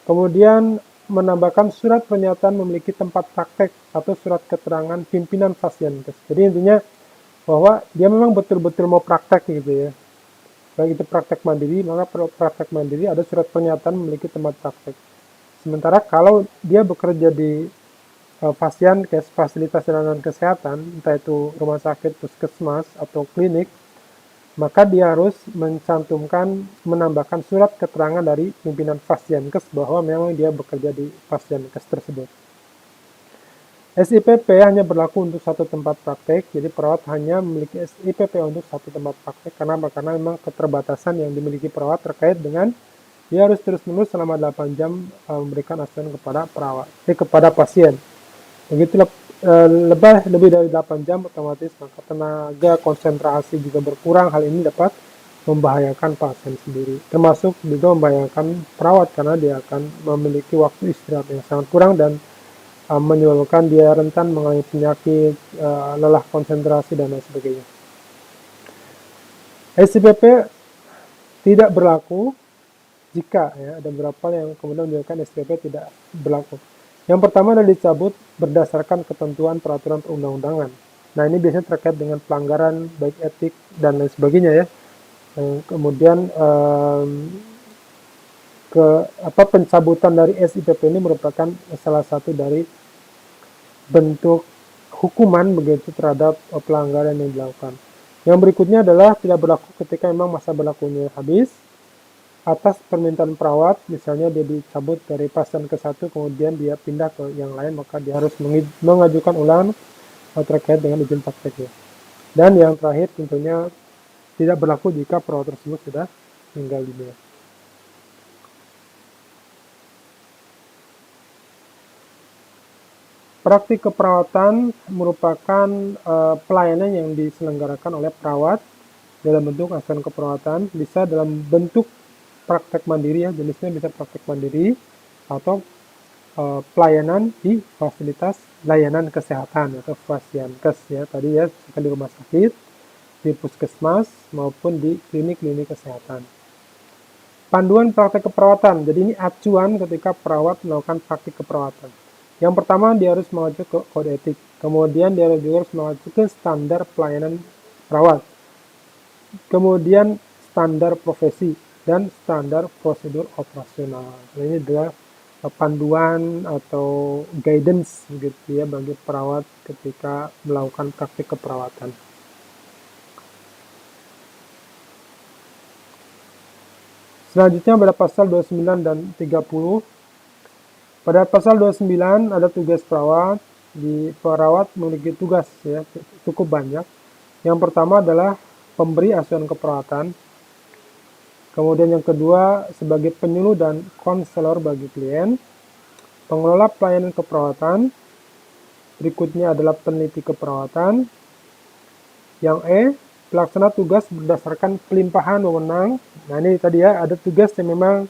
Kemudian menambahkan surat pernyataan memiliki tempat praktek atau surat keterangan pimpinan Fasiankes. Jadi intinya bahwa dia memang betul-betul mau praktek gitu ya. Baik itu praktek mandiri, maka praktek mandiri ada surat pernyataan memiliki tempat praktek. Sementara kalau dia bekerja di Fasiankes, fasilitas layanan kesehatan, entah itu rumah sakit, puskesmas, atau klinik, maka dia harus menambahkan surat keterangan dari pimpinan Fasiankes bahwa memang dia bekerja di Fasiankes tersebut. SIPP hanya berlaku untuk satu tempat praktek, jadi perawat hanya memiliki SIPP untuk satu tempat praktek. Kenapa? Karena memang keterbatasan yang dimiliki perawat terkait dengan dia harus terus-menerus selama 8 jam memberikan asuhan kepada kepada pasien. Begitu lebih dari 8 jam otomatis maka tenaga konsentrasi juga berkurang. Hal ini dapat membahayakan pasien sendiri, termasuk juga membahayakan perawat karena dia akan memiliki waktu istirahat yang sangat kurang dan menyebabkan dia rentan mengalami penyakit, lelah konsentrasi, dan lain sebagainya. SIPP tidak berlaku jika ya, ada beberapa yang kemudian menyebabkan SIPP tidak berlaku. Yang pertama adalah dicabut berdasarkan ketentuan peraturan perundang-undangan. Nah, ini biasanya terkait dengan pelanggaran baik etik dan lain sebagainya ya. Kemudian pencabutan dari SIPP ini merupakan salah satu dari bentuk hukuman begitu terhadap pelanggaran yang dilakukan. Yang berikutnya adalah tidak berlaku ketika memang masa berlakunya habis. Atas permintaan perawat, misalnya dia dicabut dari pasien ke satu, kemudian dia pindah ke yang lain, maka dia harus mengajukan ulang terkait dengan izin prakteknya. Dan yang terakhir tentunya tidak berlaku jika perawat tersebut sudah meninggal dunia. Praktik keperawatan merupakan pelayanan yang diselenggarakan oleh perawat dalam bentuk asuhan keperawatan, bisa dalam bentuk praktek mandiri ya, jenisnya bisa praktek mandiri atau pelayanan di fasilitas layanan kesehatan atau Fasiankes ya, tadi ya, di rumah sakit, di puskesmas maupun di klinik-klinik kesehatan. Panduan praktek keperawatan, jadi ini acuan ketika perawat melakukan praktik keperawatan. Yang pertama dia harus mengacu ke kode etik, kemudian dia juga harus mengacu ke standar pelayanan perawat, kemudian standar profesi, dan standar prosedur operasional. Ini adalah panduan atau guidance gitu ya bagi perawat ketika melakukan praktik keperawatan. Selanjutnya pada pasal 29 dan 30. Pada pasal 29 ada tugas perawat. Di perawat memiliki tugas ya cukup banyak. Yang pertama adalah pemberi asuhan keperawatan. Kemudian yang kedua sebagai penyuluh dan konselor bagi klien, pengelola pelayanan keperawatan. Berikutnya adalah peneliti keperawatan. Yang pelaksana tugas berdasarkan pelimpahan wewenang. Nah ini tadi ya, ada tugas yang memang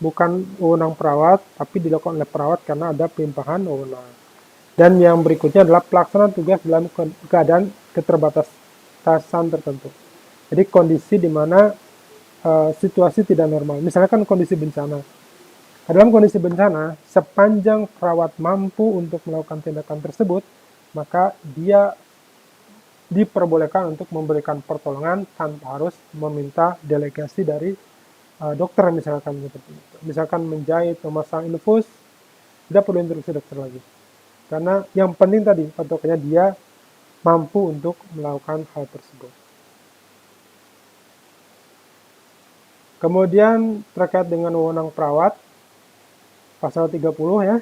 bukan wewenang perawat, tapi dilakukan oleh perawat karena ada pelimpahan wewenang. Dan yang berikutnya adalah pelaksana tugas dalam keadaan keterbatasan tertentu. Jadi kondisi di mana situasi tidak normal. Misalkan kondisi bencana. Dalam kondisi bencana, sepanjang perawat mampu untuk melakukan tindakan tersebut, maka dia diperbolehkan untuk memberikan pertolongan tanpa harus meminta delegasi dari dokter misalkan seperti itu. Misalkan menjahit, memasang infus, tidak perlu instruksi dokter lagi. Karena yang penting tadi, patokannya dia mampu untuk melakukan hal tersebut. Kemudian terkait dengan wewenang perawat, pasal 30 ya.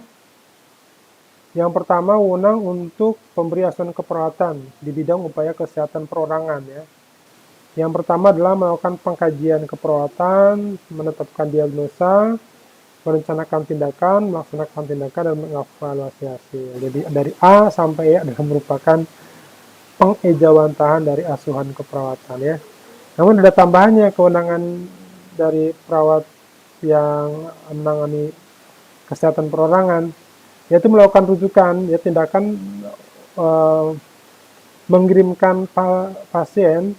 Yang pertama, wewenang untuk pemberi asuhan keperawatan di bidang upaya kesehatan perorangan ya. Yang pertama adalah melakukan pengkajian keperawatan, menetapkan diagnosa, merencanakan tindakan, melaksanakan tindakan, dan mengevaluasi hasil. Jadi dari A sampai E adalah merupakan pengejawantahan dari asuhan keperawatan ya. Namun ada tambahannya, kewenangan dari perawat yang menangani kesehatan perorangan, yaitu melakukan rujukan, ya tindakan mengirimkan pasien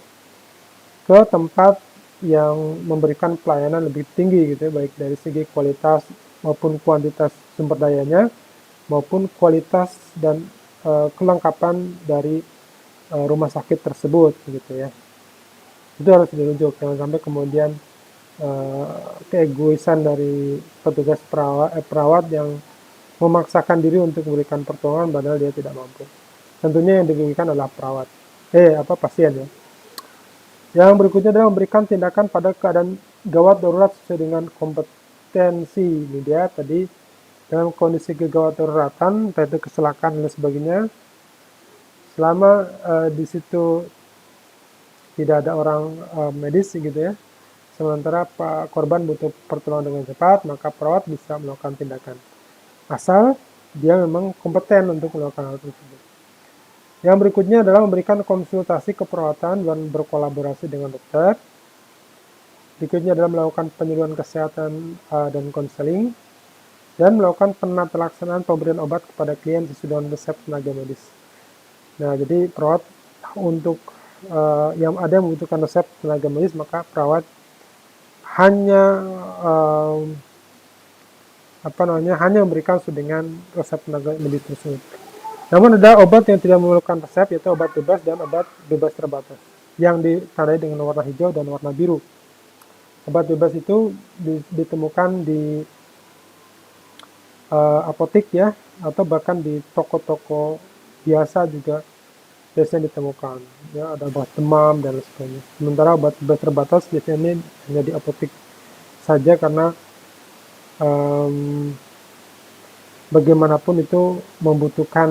ke tempat yang memberikan pelayanan lebih tinggi gitu ya, baik dari segi kualitas maupun kuantitas sumber dayanya, maupun kualitas dan kelengkapan dari rumah sakit tersebut gitu ya. Itu harus dirujuk, jangan sampai kemudian keegoisan dari petugas perawat yang memaksakan diri untuk memberikan pertolongan padahal dia tidak mampu. Tentunya yang dirugikan adalah pasien ya. Yang berikutnya adalah memberikan tindakan pada keadaan gawat darurat sesuai dengan kompetensi. Ini dia tadi, dalam kondisi kegawat daruratan, yaitu kecelakaan dan sebagainya, selama di situ tidak ada orang medis gitu ya, sementara korban butuh pertolongan dengan cepat, maka perawat bisa melakukan tindakan. Asal dia memang kompeten untuk melakukan hal tersebut. Yang berikutnya adalah memberikan konsultasi keperawatan dan berkolaborasi dengan dokter. Berikutnya adalah melakukan penyuluhan kesehatan dan konseling, dan melakukan penata-laksanaan pemberian obat kepada klien sesuai dengan resep tenaga medis. Nah, jadi perawat untuk yang ada yang membutuhkan resep tenaga medis, maka perawat hanya hanya memberikan sesuai dengan resep tenaga medis tersebut. Namun ada obat yang tidak memerlukan resep, yaitu obat bebas dan obat bebas terbatas, yang ditandai dengan warna hijau dan warna biru. Obat bebas itu ditemukan di apotik ya, atau bahkan di toko-toko biasa juga biasanya ditemukan. Ya, ada obat demam dan sebagainya. Sementara obat bebas terbatas biasanya hanya di apotik saja, karena bagaimanapun itu membutuhkan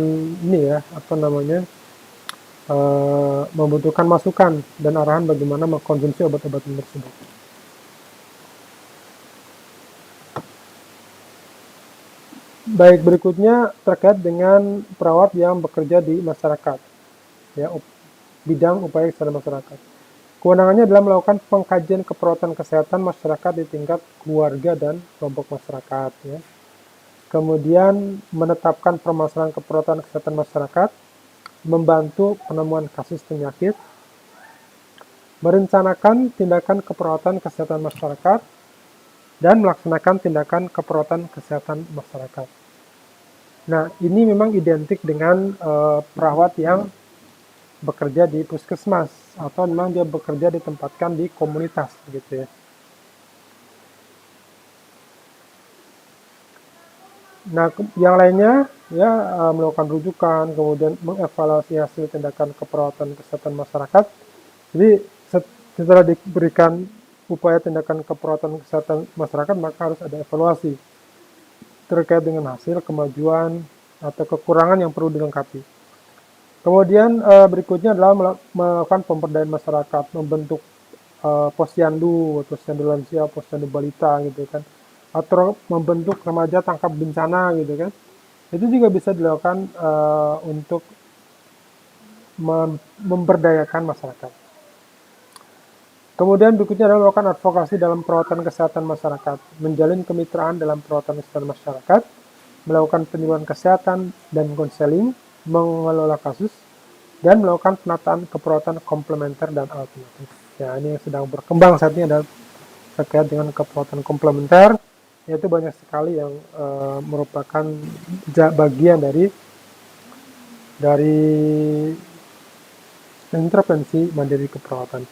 membutuhkan masukan dan arahan bagaimana mengkonsumsi obat-obatan tersebut. Baik, berikutnya terkait dengan perawat yang bekerja di masyarakat, ya, bidang upaya kesehatan masyarakat. Kewenangannya adalah melakukan pengkajian keperawatan kesehatan masyarakat di tingkat keluarga dan kelompok masyarakat, ya. Kemudian menetapkan permasalahan keperawatan kesehatan masyarakat, membantu penemuan kasus penyakit, merencanakan tindakan keperawatan kesehatan masyarakat, dan melaksanakan tindakan keperawatan kesehatan masyarakat. Nah, ini memang identik dengan perawat yang bekerja di puskesmas, atau memang dia bekerja ditempatkan di komunitas gitu ya. Nah, yang lainnya ya melakukan rujukan, kemudian mengevaluasi hasil tindakan keperawatan kesehatan masyarakat. Jadi setelah diberikan upaya tindakan keperawatan kesehatan masyarakat, maka harus ada evaluasi terkait dengan hasil, kemajuan, atau kekurangan yang perlu dilengkapi. Kemudian berikutnya adalah melakukan pemberdayaan masyarakat, membentuk posyandu lansia, posyandu balita gitu kan, atau membentuk remaja tangkap bencana gitu kan. Itu juga bisa dilakukan untuk memberdayakan masyarakat. Kemudian berikutnya adalah melakukan advokasi dalam perawatan kesehatan masyarakat, menjalin kemitraan dalam perawatan kesehatan masyarakat, melakukan penyuluhan kesehatan dan konseling, mengelola kasus, dan melakukan penataan keperawatan komplementer dan alternatif. Ya, ini yang sedang berkembang saat ini adalah terkait dengan keperawatan komplementer, yaitu banyak sekali yang merupakan bagian dari intervensi mandiri keperawatan.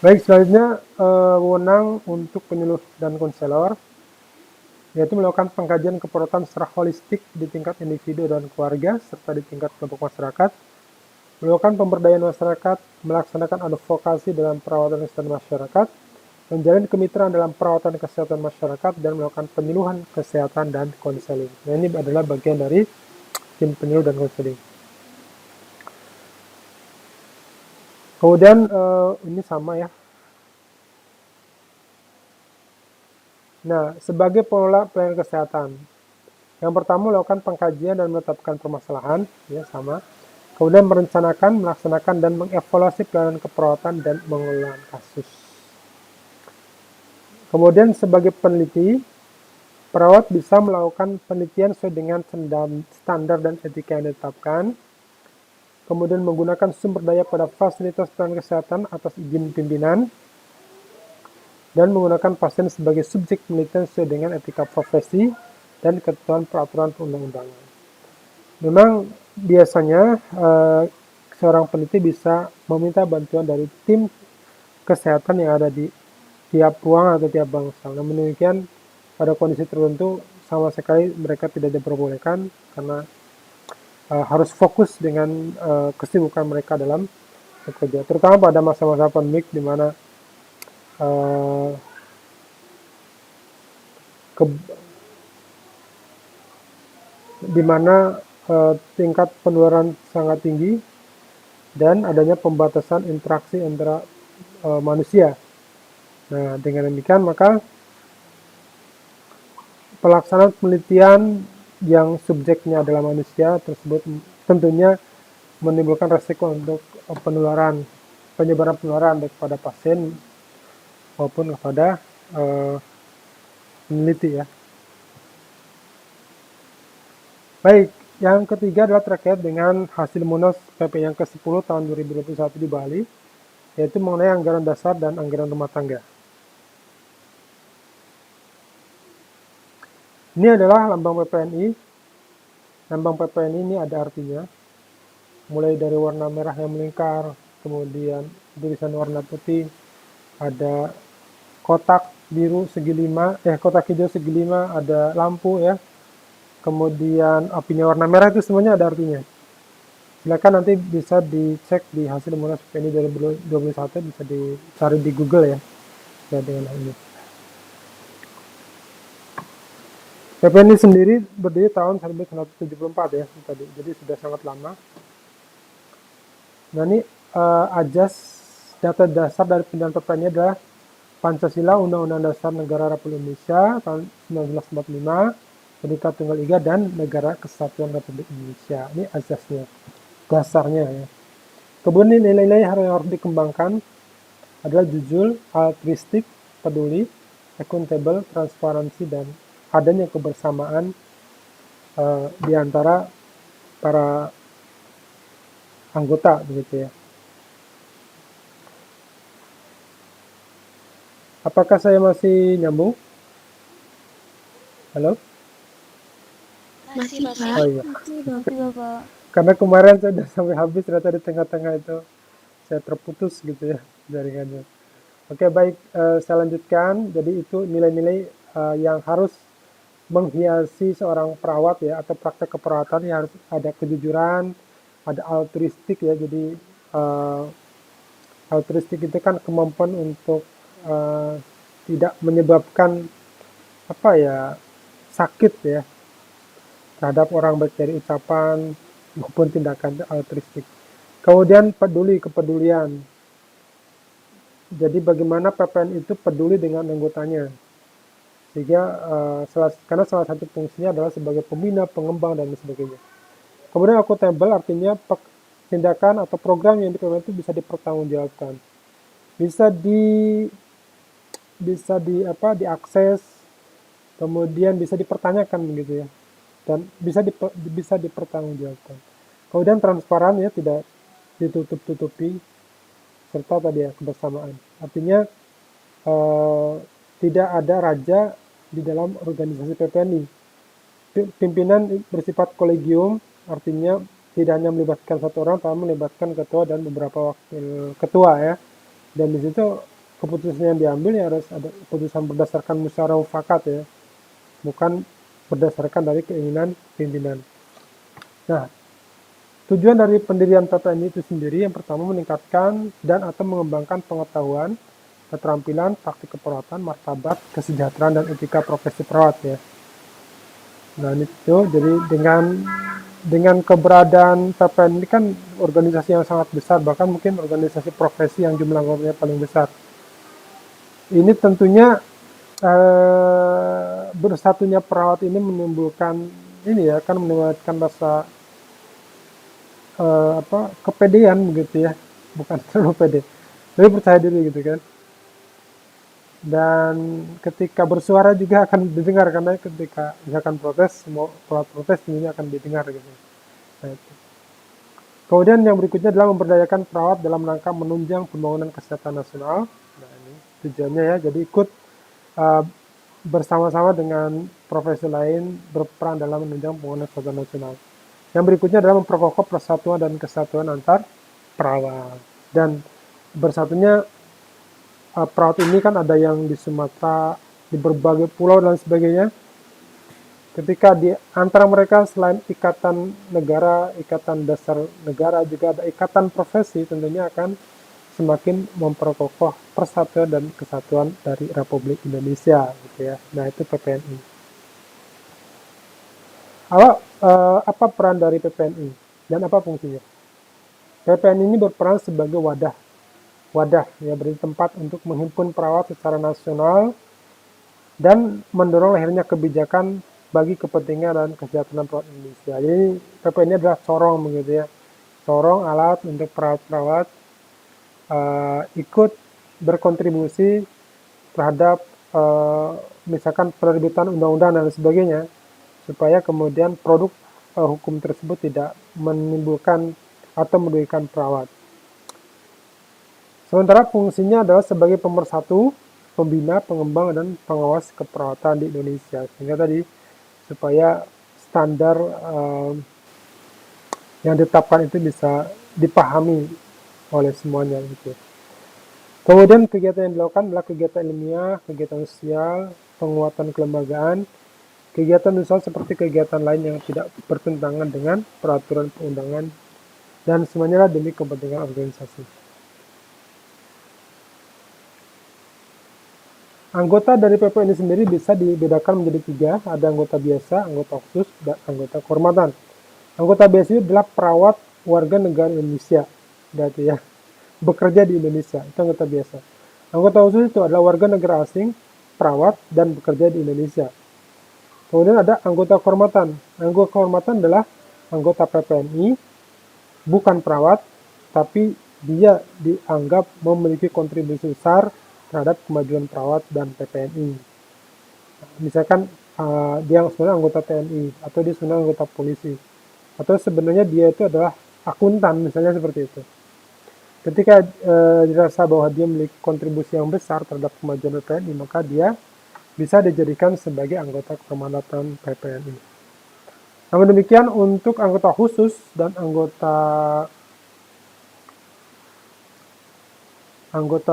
Baik, selanjutnya wewenang untuk penyuluh dan konselor, yaitu melakukan pengkajian keperawatan secara holistik di tingkat individu dan keluarga, serta di tingkat kelompok masyarakat, melakukan pemberdayaan masyarakat, melaksanakan advokasi dalam perawatan kesehatan masyarakat, menjalin kemitraan dalam perawatan kesehatan masyarakat, dan melakukan penyuluhan kesehatan dan konseling. Nah, ini adalah bagian dari tim penyuluh dan konseling. Kemudian ini sama ya. Nah, sebagai pengelola pelayanan kesehatan, yang pertama melakukan pengkajian dan menetapkan permasalahan, ya sama. Kemudian merencanakan, melaksanakan, dan mengevaluasi pelayanan keperawatan dan pengelolaan kasus. Kemudian sebagai peneliti, perawat bisa melakukan penelitian sesuai dengan standar dan etika yang ditetapkan. Kemudian menggunakan sumber daya pada fasilitas pelayanan kesehatan atas izin pimpinan, dan menggunakan pasien sebagai subjek penelitian sesuai dengan etika profesi dan ketentuan peraturan perundang-undangan. Memang biasanya seorang peneliti bisa meminta bantuan dari tim kesehatan yang ada di tiap ruang atau tiap bangsa. Namun demikian, pada kondisi tertentu sama sekali mereka tidak diperbolehkan karena harus fokus dengan kesibukan mereka dalam bekerja. Terutama pada masa-masa pandemik di mana tingkat penularan sangat tinggi dan adanya pembatasan interaksi antara manusia. Nah, dengan demikian maka pelaksanaan penelitian yang subjeknya adalah manusia tersebut tentunya menimbulkan resiko untuk penyebaran penularan baik kepada pasien maupun kepada peneliti ya. Baik, yang ketiga adalah terkait dengan hasil Munas PP yang ke-10 tahun 2021 di Bali, yaitu mengenai anggaran dasar dan anggaran rumah tangga. Ini adalah lambang PPNI. Lambang PPNI ini ada artinya, mulai dari warna merah yang melingkar, kemudian tulisan warna putih, ada kotak biru segi 5, kotak hijau segi 5, ada lampu ya. Kemudian apinya warna merah, itu semuanya ada artinya. Silakan nanti bisa dicek di hasil Munas PPNI 2021, bisa dicari di Google ya dengan ini. PPNI sendiri berdiri tahun 1974 ya tadi, jadi sudah sangat lama. Nah ini data dasar dari pendirian PPNI adalah Pancasila, Undang-Undang Dasar Negara Republik Indonesia tahun 1945, Bhinneka Tunggal Ika, dan Negara Kesatuan Republik Indonesia. Ini asasnya, dasarnya ya. Kemudian nilai-nilai yang harus dikembangkan adalah jujur, altruistik, peduli, accountable, transparansi, dan adanya kebersamaan di antara para anggota begitu ya. Apakah saya masih nyambung? Halo? Masih, Bapak. Oh iya. Masih Bapak. Karena kemarin saya sudah sampai habis, ternyata di tengah-tengah itu saya terputus gitu ya jaringannya. Oke, baik, saya lanjutkan. Jadi itu nilai-nilai yang harus menghiasi seorang perawat ya, atau praktek keperawatan, yang harus ada kejujuran, ada altruistik ya. Jadi altruistik itu kan kemampuan untuk tidak menyebabkan sakit ya terhadap orang, baik dari ucapan maupun tindakan altruistik. Kemudian kepedulian. Jadi bagaimana PPN itu peduli dengan anggotanya, sehingga karena salah satu fungsinya adalah sebagai pembina, pengembang, dan sebagainya. Kemudian accountable artinya tindakan atau program yang diperlukan itu bisa dipertanggungjawabkan, bisa diakses, kemudian bisa dipertanyakan begitu ya, dan bisa dipertanggungjawabkan. Kemudian transparan ya, tidak ditutup-tutupi, serta tadi ya kebersamaan. Artinya tidak ada raja di dalam organisasi PPNI. Pimpinan bersifat kolegium, artinya tidak hanya melibatkan satu orang, tapi melibatkan ketua dan beberapa wakil ketua ya. Dan di situ keputusan yang diambil ya harus ada keputusan berdasarkan musyawarah mufakat ya, bukan berdasarkan dari keinginan pimpinan. Nah, tujuan dari pendirian PPNI itu sendiri yang pertama meningkatkan dan atau mengembangkan pengetahuan keterampilan, praktik keperawatan, martabat, kesejahteraan, dan etika profesi perawat ya. Nah itu jadi dengan keberadaan PPN ini kan organisasi yang sangat besar, bahkan mungkin organisasi profesi yang jumlah anggotanya paling besar. Ini tentunya bersatunya perawat ini menimbulkan ini ya, kan menimbulkan rasa kepedean begitu ya, bukan terlalu pede, tapi percaya diri gitu kan. Dan ketika bersuara juga akan didengar, karena ketika misalkan protes, semua perawat protes tentunya akan didengar gitu. Nah, itu. Kemudian yang berikutnya adalah memberdayakan perawat dalam rangka menunjang pembangunan kesehatan nasional. Nah ini tujuannya ya, jadi ikut bersama-sama dengan profesi lain berperan dalam menunjang pembangunan kesehatan nasional. Yang berikutnya adalah memperkokoh persatuan dan kesatuan antar perawat. Dan bersatunya perawat ini kan ada yang di Sumatera, di berbagai pulau dan sebagainya. Ketika di antara mereka selain ikatan negara, ikatan dasar negara, juga ada ikatan profesi, tentunya akan semakin memperkokoh persatuan dan kesatuan dari Republik Indonesia gitu ya. Nah, itu PPNI. Apa peran dari PPNI dan apa fungsinya? PPNI ini berperan sebagai wadah ya, beri tempat untuk menghimpun perawat secara nasional dan mendorong lahirnya kebijakan bagi kepentingan dan kesejahteraan perawat Indonesia. Jadi PPNI adalah corong begitu ya, corong alat untuk perawat-perawat ikut berkontribusi terhadap misalkan penerbitan undang-undang dan sebagainya, supaya kemudian produk hukum tersebut tidak menimbulkan atau merugikan perawat. Sementara fungsinya adalah sebagai pemersatu, pembina, pengembang, dan pengawas keperawatan di Indonesia. Sehingga tadi supaya standar yang ditetapkan itu bisa dipahami oleh semuanya gitu. Kemudian kegiatan yang dilakukan adalah kegiatan ilmiah, kegiatan sosial, penguatan kelembagaan, kegiatan usaha seperti kegiatan lain yang tidak bertentangan dengan peraturan perundangan, dan semuanya demi kepentingan organisasi. Anggota dari PPNI sendiri bisa dibedakan menjadi 3, ada anggota biasa, anggota khusus, dan anggota kehormatan. Anggota biasa itu adalah perawat warga negara Indonesia, berarti ya, bekerja di Indonesia, itu anggota biasa. Anggota khusus itu adalah warga negara asing, perawat, dan bekerja di Indonesia. Kemudian ada anggota kehormatan. Anggota kehormatan adalah anggota PPNI, bukan perawat, tapi dia dianggap memiliki kontribusi besar terhadap kemajuan perawat dan PPNI. Misalkan dia sebenarnya anggota TNI, atau dia sebenarnya anggota polisi, atau sebenarnya dia itu adalah akuntan, misalnya seperti itu. Ketika dirasa bahwa dia memiliki kontribusi yang besar terhadap kemajuan PPNI, maka dia bisa dijadikan sebagai anggota kehormatan PPNI. Namun demikian, untuk anggota khusus dan anggota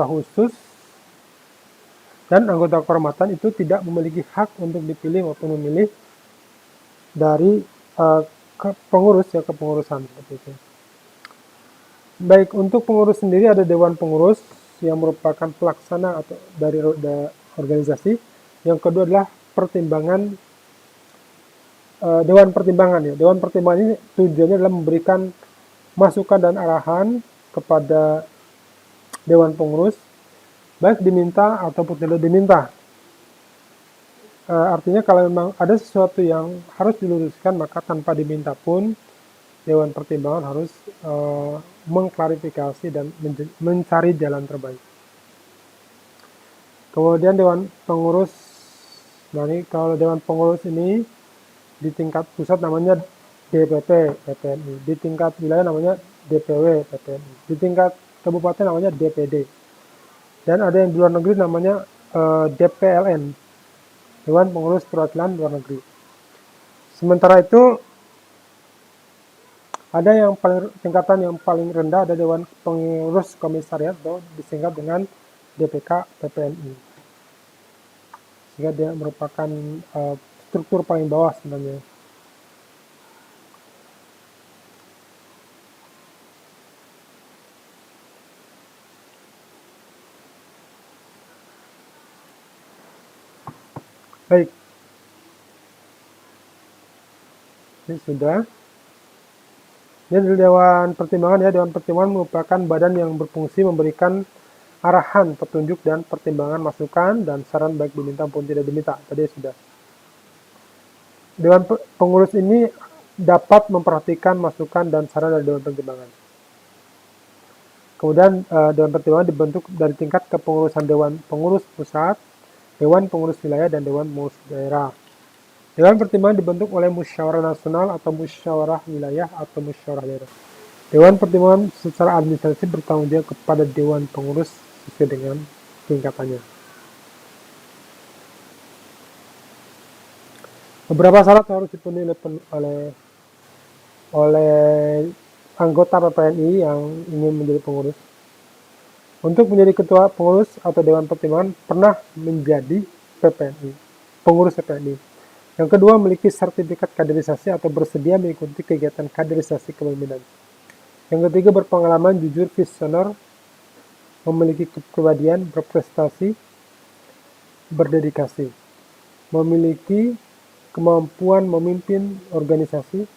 khusus dan anggota kehormatan itu tidak memiliki hak untuk dipilih maupun memilih dari pengurus ya, kepengurusan seperti itu. Baik, untuk pengurus sendiri ada Dewan Pengurus yang merupakan pelaksana atau dari roda organisasi. Yang kedua adalah pertimbangan, Dewan Pertimbangan ya. Dewan Pertimbangan ini tujuannya adalah memberikan masukan dan arahan kepada Dewan Pengurus, baik diminta ataupun tidak diminta. Artinya kalau memang ada sesuatu yang harus diluruskan, maka tanpa diminta pun Dewan Pertimbangan harus mengklarifikasi dan mencari jalan terbaik. Kemudian Dewan Pengurus, nah ini kalau Dewan Pengurus ini di tingkat pusat namanya DPP PPNI, di tingkat wilayah namanya DPW PPNI, di tingkat kabupaten namanya DPD, dan ada yang di luar negeri namanya DPLN, Dewan Pengurus Perwakilan Luar Negeri. Sementara itu ada yang tingkatan yang paling rendah, ada Dewan Pengurus Komisariat atau disingkat dengan DPK PPNI. Sehingga dia merupakan struktur paling bawah sebenarnya. Baik, ini sudah. Ini adalah Dewan Pertimbangan ya. Dewan Pertimbangan merupakan badan yang berfungsi memberikan arahan, petunjuk, dan pertimbangan masukan dan saran baik diminta maupun tidak diminta. Tadi sudah. Dewan Pengurus ini dapat memperhatikan masukan dan saran dari Dewan Pertimbangan. Kemudian Dewan Pertimbangan dibentuk dari tingkat kepengurusan Dewan Pengurus Pusat, Dewan Pengurus Wilayah, dan Dewan Pengurus Daerah. Dewan Pertimbangan dibentuk oleh Musyawarah Nasional atau Musyawarah Wilayah atau Musyawarah Daerah. Dewan Pertimbangan secara administrasi bertanggung jawab kepada Dewan Pengurus sesuai dengan tingkatannya. Beberapa syarat harus dipenuhi oleh anggota PPNI yang ingin menjadi pengurus. Untuk menjadi ketua pengurus atau Dewan Pertimbangan pernah menjadi PPNI, pengurus PPNI. Yang kedua, memiliki sertifikat kaderisasi atau bersedia mengikuti kegiatan kaderisasi kepemimpinan. Yang ketiga, berpengalaman, jujur, visioner, memiliki kepribadian, berprestasi, berdedikasi, memiliki kemampuan memimpin organisasi,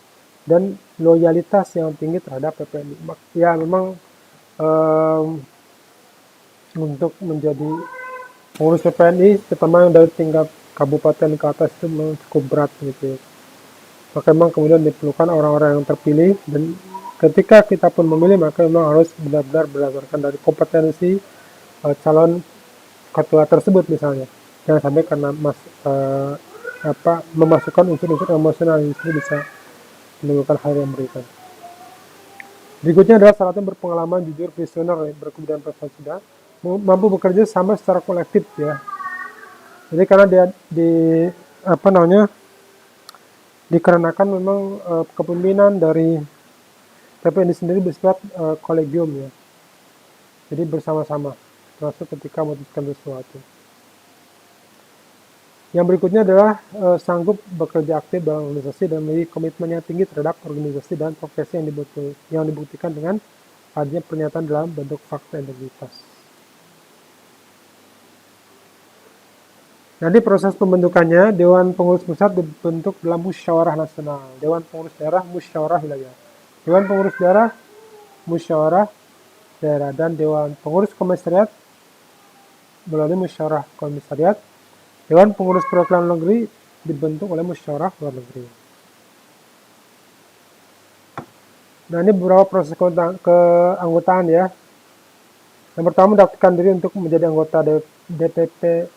dan loyalitas yang tinggi terhadap PPNI. Ya, memang untuk menjadi pengurus PPNI, terutama yang dari tingkat kabupaten ke atas itu memang cukup berat gitu ya. Maka memang kemudian diperlukan orang-orang yang terpilih, dan ketika kita pun memilih maka memang harus benar-benar berdasarkan dari kompetensi calon ketua tersebut misalnya. Jangan sampai karena memasukkan unsur-unsur emosional yang bisa menimbulkan hal yang berbeda. Berikutnya adalah syaratnya berpengalaman, jujur, visioner, berkemudian prestasi, mampu bekerja sama secara kolektif ya. Jadi karena dia dikarenakan memang kepemimpinan dari PPNI sendiri bersifat kolegium ya. Jadi bersama-sama, termasuk ketika memutuskan sesuatu. Yang berikutnya adalah sanggup bekerja aktif dalam organisasi dan memiliki komitmen yang tinggi terhadap organisasi dan profesi yang dibuktikan dengan adanya pernyataan dalam bentuk fakta integritas. Nanti proses pembentukannya, Dewan Pengurus Pusat dibentuk dalam Musyawarah Nasional, Dewan Pengurus Daerah, Musyawarah Wilayah, Dewan Pengurus Daerah, Musyawarah Daerah, dan Dewan Pengurus Komisariat melalui Musyawarah Komisariat. Dewan Pengurus Perwakilan Negeri dibentuk oleh Musyawarah Luar Negeri. Nah, ini beberapa proses keanggotaan ya. Yang pertama, mendaftarkan diri untuk menjadi anggota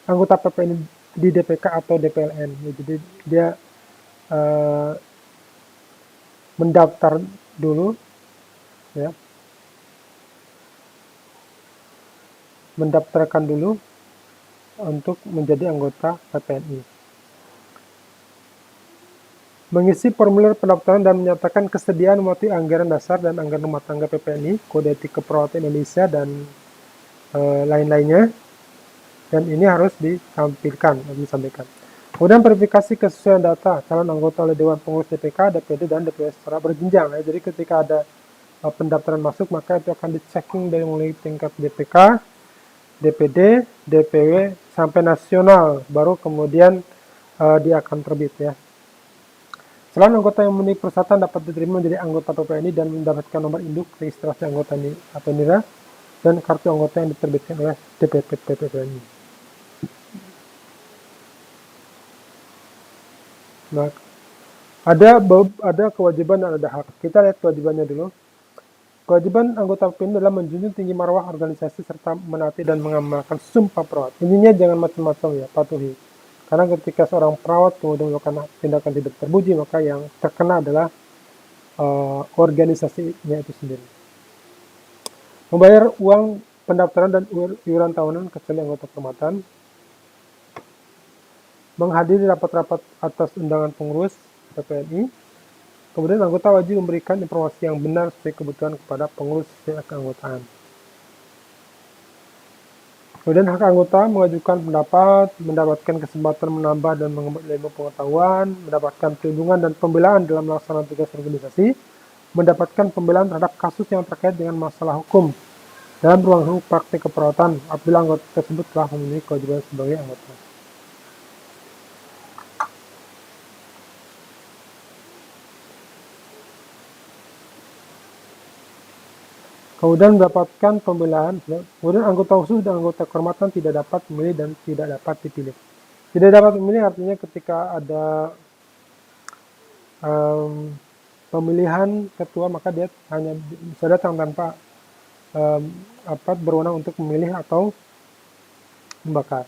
anggota PPNI di DPK atau DPLN. Ya, jadi dia mendaftar dulu, ya, mendaftarkan dulu untuk menjadi anggota PPNI. Mengisi formulir pendaftaran dan menyatakan kesediaan mematuhi anggaran dasar dan anggaran rumah tangga PPNI, kode etik keperawatan Indonesia, dan lain-lainnya. Dan ini harus ditampilkan, disampaikan. Kemudian verifikasi kesesuaian data calon anggota oleh Dewan Pengurus DPK, DPD, dan DPS secara berjenjang. Ya. Jadi ketika ada pendaftaran masuk, maka itu akan dicekking dari mulai tingkat DPK, DPD, DPW, sampai nasional, baru kemudian dia akan terbit ya. Calon anggota yang memenuhi persyaratan dapat diterima menjadi anggota PPNI dan mendapatkan nomor induk registrasi anggota atau NIRA dan kartu anggota yang diterbitkan oleh DPP PPNI. Nah, ada kewajiban dan ada hak. Kita lihat kewajibannya dulu. Kewajiban anggota PPNI adalah menjunjung tinggi marwah organisasi serta menaati dan mengamalkan sumpah perawat. Intinya jangan macam-macam ya, patuhi. Karena ketika seorang perawat kemudian melakukan tindakan tidak terpuji, maka yang terkena adalah organisasinya itu sendiri. Membayar uang pendaftaran dan iuran tahunan kecuali anggota kehormatan. Menghadiri rapat-rapat atas undangan pengurus PPNI. Kemudian anggota wajib memberikan informasi yang benar sesuai kebutuhan kepada pengurus keanggotaan. Kemudian hak anggota mengajukan pendapat, mendapatkan kesempatan menambah dan mengembangkan ilmu pengetahuan, mendapatkan perlindungan dan pembelaan dalam melaksanakan tugas organisasi, mendapatkan pembelaan terhadap kasus yang terkait dengan masalah hukum, dan berlangsung praktik keperawatan apabila anggota tersebut telah memenuhi kewajiban sebagai anggota. Kemudian mendapatkan pembelaan, kemudian anggota khusus dan anggota kehormatan tidak dapat memilih dan tidak dapat dipilih. Tidak dapat memilih artinya ketika ada pemilihan ketua, maka dia hanya bisa datang tanpa berwenang untuk memilih atau membakar.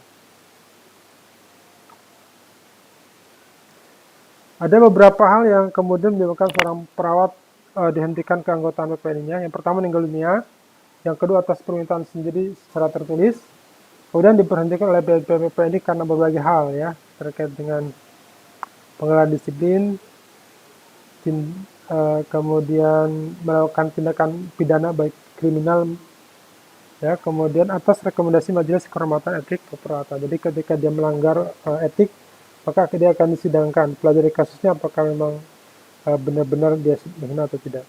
Ada beberapa hal yang kemudian menyebabkan seorang perawat dihentikan keanggotaan PPNI-nya. Yang pertama, meninggal dunia. Yang kedua, atas permintaan sendiri secara tertulis. Kemudian diberhentikan oleh PPNI karena berbagai hal ya, terkait dengan pengelolaan disiplin, kemudian melakukan tindakan pidana baik kriminal ya, kemudian atas rekomendasi Majelis Kehormatan Etik Keperawatan. Jadi ketika dia melanggar etik, maka dia akan disidangkan, pelajari kasusnya apakah memang benar-benar dia menghina atau tidak.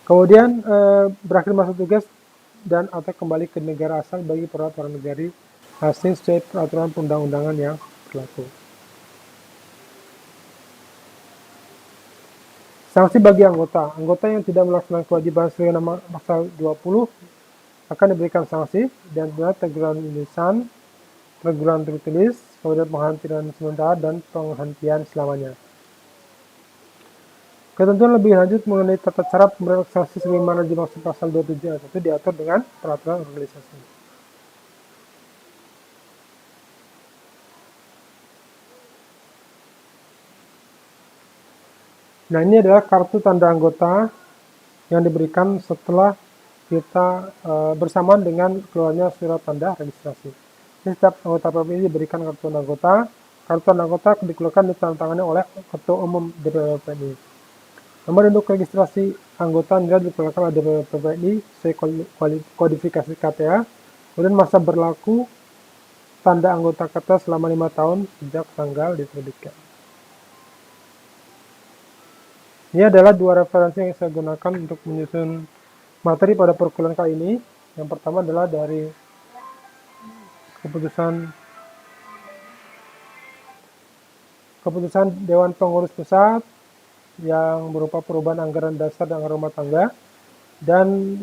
Kemudian berakhir masa tugas dan atau kembali ke negara asal bagi perawat luar negeri asing sesuai peraturan perundang-undangan yang berlaku. Sanksi bagi anggota. Anggota yang tidak melaksanakan kewajiban sesuai nama pasal 20 akan diberikan sanksi dan teguran lisan, teguran tertulis, kemudian penghentian sementara dan penghentian selamanya. Ketentuan lebih lanjut mengenai tata cara pemberian sanksi sebagaimana dimaksud pasal 27 ayat 1 diatur dengan peraturan organisasi. Nah, ini adalah kartu tanda anggota yang diberikan setelah kita bersamaan dengan keluarnya surat tanda registrasi. Jadi, setiap anggota PPNI diberikan kartu tanda anggota. Kartu tanda anggota dikeluarkan ditandatangani oleh Ketua Umum DPP PPNI. Nomor induk registrasi anggota nilai dikeluarkan oleh DPP PPNI sesuai kodifikasi KTA. Kemudian masa berlaku tanda anggota KTA selama 5 tahun sejak tanggal diterbitkan. Ini adalah dua referensi yang saya gunakan untuk menyusun materi pada perkuliahan kali ini. Yang pertama adalah dari keputusan Dewan Pengurus Pusat yang berupa perubahan anggaran dasar dan anggaran rumah tangga, dan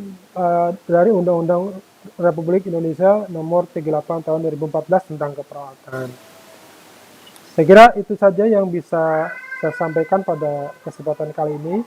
dari Undang-Undang Republik Indonesia Nomor 38 Tahun 2014 tentang keperawatan. Saya kira itu saja yang bisa saya sampaikan pada kesempatan kali ini.